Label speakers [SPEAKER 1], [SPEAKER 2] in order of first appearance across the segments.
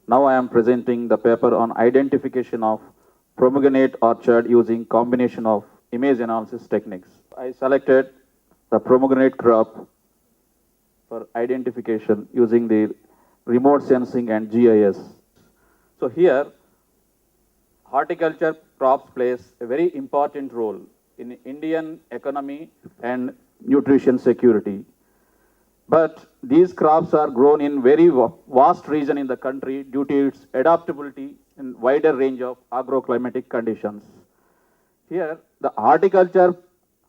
[SPEAKER 1] Now I am presenting the paper on identification of pomegranate orchard using combination of image analysis techniques. I selected the pomegranate crop for identification using the remote sensing and GIS. So here, horticulture crops plays a very important role in Indian economy and nutrition security. But these crops are grown in very vast region in the country due to its adaptability in wider range of agroclimatic conditions. Here, the horticulture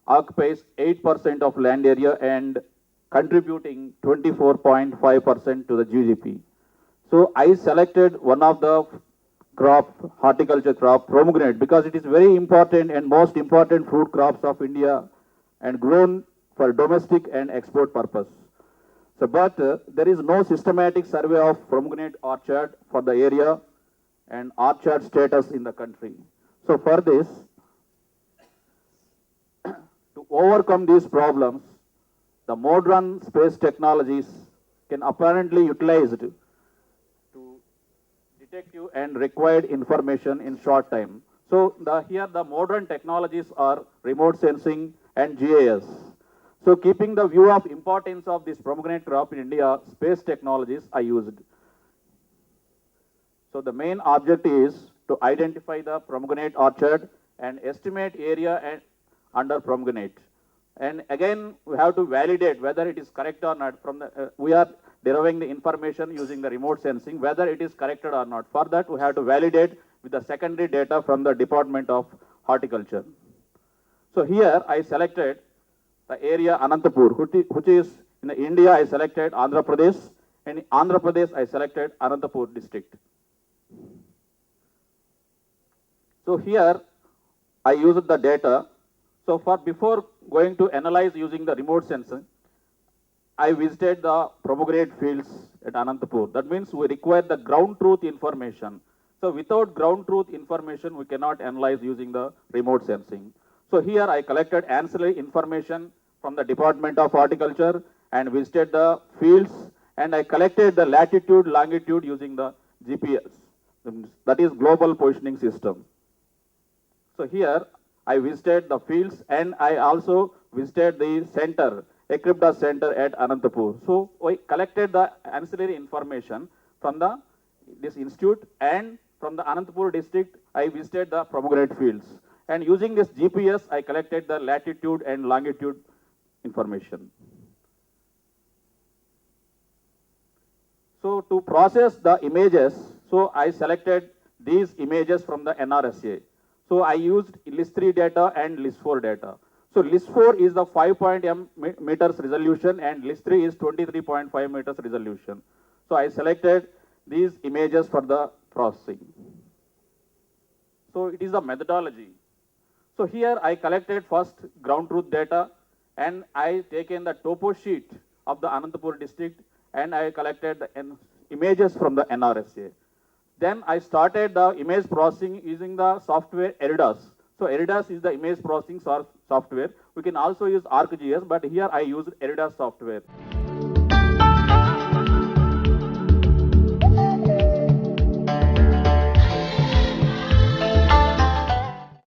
[SPEAKER 1] occupies 8% of land area and contributing 24.5% to the GDP. So I selected one of the crop, horticulture crop, pomegranate, because it is very important and most important fruit crops of India and grown for domestic and export purpose. So, but there is no systematic survey of pomegranate orchard for the area and orchard status in the country. So for this, to overcome these problems, the modern space technologies can apparently utilized to detective and required information in short time. So here the modern technologies are remote sensing and GIS. So keeping the view of importance of this pomegranate crop in India, space technologies are used. So the main object is to identify the pomegranate orchard and estimate area and under pomegranate. And again, we have to validate whether it is correct or not. From the we are deriving the information using the remote sensing, whether it is corrected or not. For that, we have to validate with the secondary data from the Department of Horticulture. So here I selected the area Anantapur, which is in India. I selected Andhra Pradesh, and in Andhra Pradesh I selected Anantapur district. So here I used the data. So before going to analyze using the remote sensing, I visited the pomegranate fields at Anantapur. That means we require the ground truth information. So without ground truth information, we cannot analyze using the remote sensing. So here I collected ancillary information from the Department of Horticulture and visited the fields, and I collected the latitude, longitude using the GPS, that is Global Positioning System. So here I visited the fields and I also visited the center, Ecripta Center at Anantapur. So we collected the ancillary information from this institute, and from the Anantapur district I visited the pomegranate fields. And using this GPS, I collected the latitude and longitude information. So to process the images, so I selected these images from the NRSA. So I used LIS3 data and LIS4 data. So LIS4 is the 5.m meters resolution and LIS3 is 23.5 meters resolution. So I selected these images for the processing. So it is the methodology. So here I collected first ground truth data, and I taken the topo sheet of the Anantapur district, and I collected the images from the NRSA. Then I started the image processing using the software Eridas. So Eridas is the image processing software. We can also use ArcGIS, but here I used Eridas software.